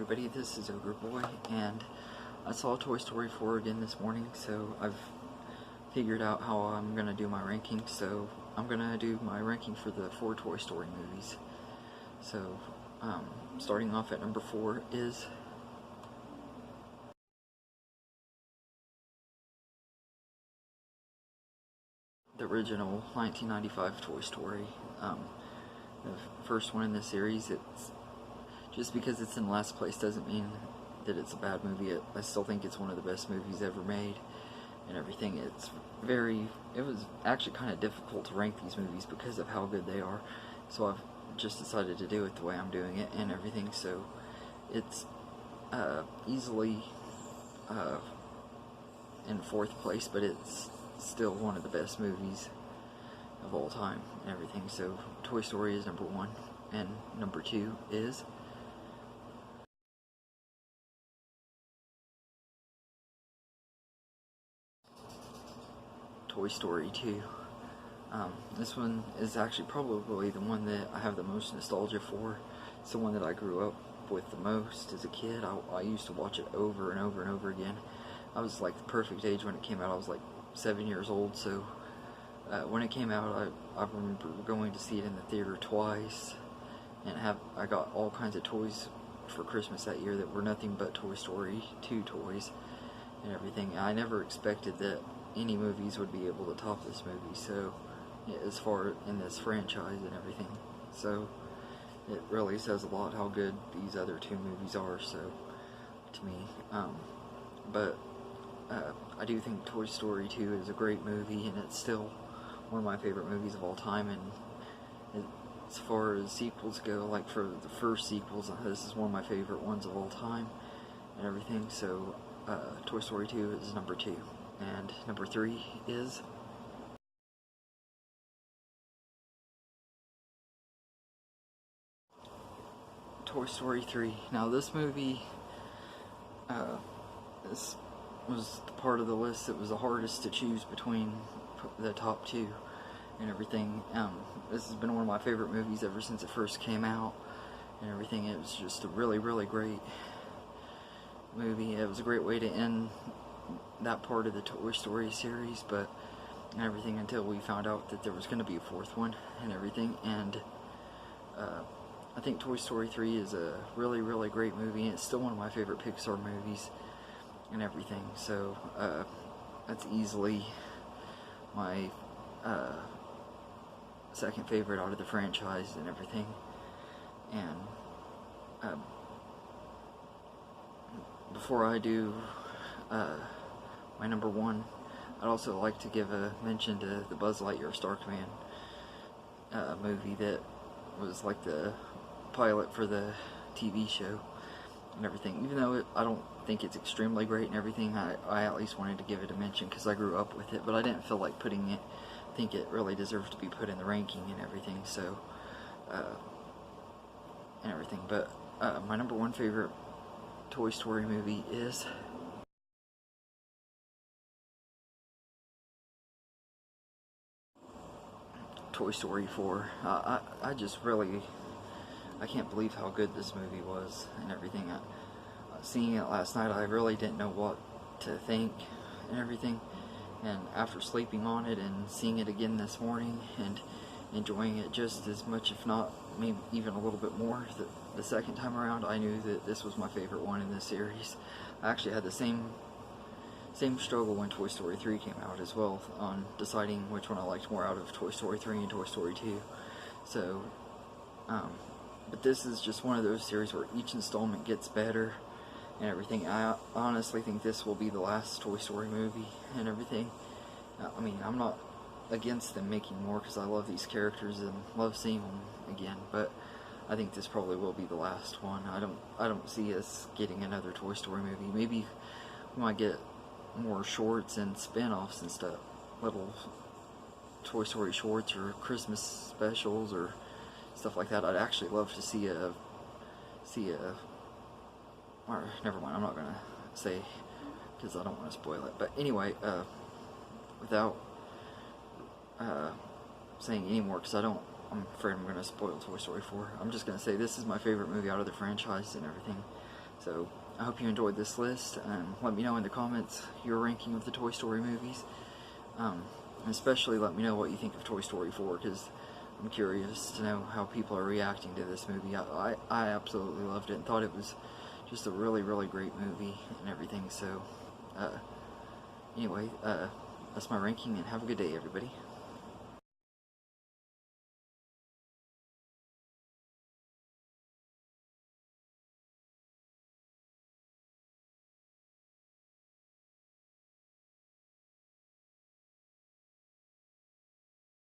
everybody, this is Ogre Boy, and I saw Toy Story 4 again this morning, so I've figured out how I'm going to do my ranking. So I'm going to do my ranking for the 4 Toy Story movies. So, starting off at number 4 is the original 1995 Toy Story. The first one in the series. It's just because it's in last place doesn't mean that it's a bad movie. I still think it's one of the best movies ever made and everything. It was actually kind of difficult to rank these movies because of how good they are. So I've just decided to do it the way I'm doing it and everything. So it's easily in 4th place, but it's still one of the best movies of all time and everything. So Toy Story is number 1, and number 2 is Toy Story 2. This one is actually probably the one that I have the most nostalgia for. It's the one that I grew up with the most as a kid. I used to watch it over and over and over again. I was like the perfect age when it came out. I was like 7 years old, so when it came out, I remember going to see it in the theater twice, and I got all kinds of toys for Christmas that year that were nothing but Toy Story 2 toys and everything. I never expected that any movies would be able to top this movie, so as far in this franchise and everything. So it really says a lot how good these other 2 movies are, so to me. But I do think Toy Story 2 is a great movie, and it's still one of my favorite movies of all time. And as far as sequels go, like for the first sequels, this is one of my favorite ones of all time and everything. So Toy Story 2 is number 2, and number 3 is Toy Story 3. Now this movie this was the part of the list that was the hardest to choose between the top 2 and everything. This has been one of my favorite movies ever since it first came out and everything. It was just a really, really great movie. It was a great way to end that part of the Toy Story series, but everything, until we found out that there was going to be a 4th one and everything. And I think Toy Story 3 is a really, really great movie, and it's still one of my favorite Pixar movies and everything. So that's easily my second favorite out of the franchise and everything. And before I do my number 1, I'd also like to give a mention to the Buzz Lightyear Star Command movie that was like the pilot for the TV show and everything. Even though I don't think it's extremely great and everything, I at least wanted to give it a mention because I grew up with it, but I didn't feel like putting it. I think it really deserves to be put in the ranking and everything. So and everything. But my number 1 favorite Toy Story movie is Toy Story 4. I just really, I can't believe how good this movie was and everything. Seeing it last night, I really didn't know what to think and everything. And after sleeping on it and seeing it again this morning and enjoying it just as much, if not maybe even a little bit more, the second time around, I knew that this was my favorite one in this series. I actually had the same struggle when Toy Story 3 came out as well, on deciding which one I liked more out of Toy Story 3 and Toy Story 2. So, but this is just one of those series where each installment gets better and everything. I honestly think this will be the last Toy Story movie and everything. I mean, I'm not against them making more because I love these characters and love seeing them again, but I think this probably will be the last one. I don't see us getting another Toy Story movie. Maybe we might get more shorts and spin-offs and stuff, little Toy Story shorts or Christmas specials or stuff like that. I'd actually love to see a or never mind, I'm not gonna say because I don't want to spoil it. But anyway, without saying any more, because I'm afraid I'm gonna spoil Toy Story 4. I'm just gonna say this is my favorite movie out of the franchise and everything. So I hope you enjoyed this list. Let me know in the comments your ranking of the Toy Story movies. And especially let me know what you think of Toy Story 4, because I'm curious to know how people are reacting to this movie. I absolutely loved it and thought it was just a really, really great movie and everything. So, anyway, that's my ranking, and have a good day, everybody.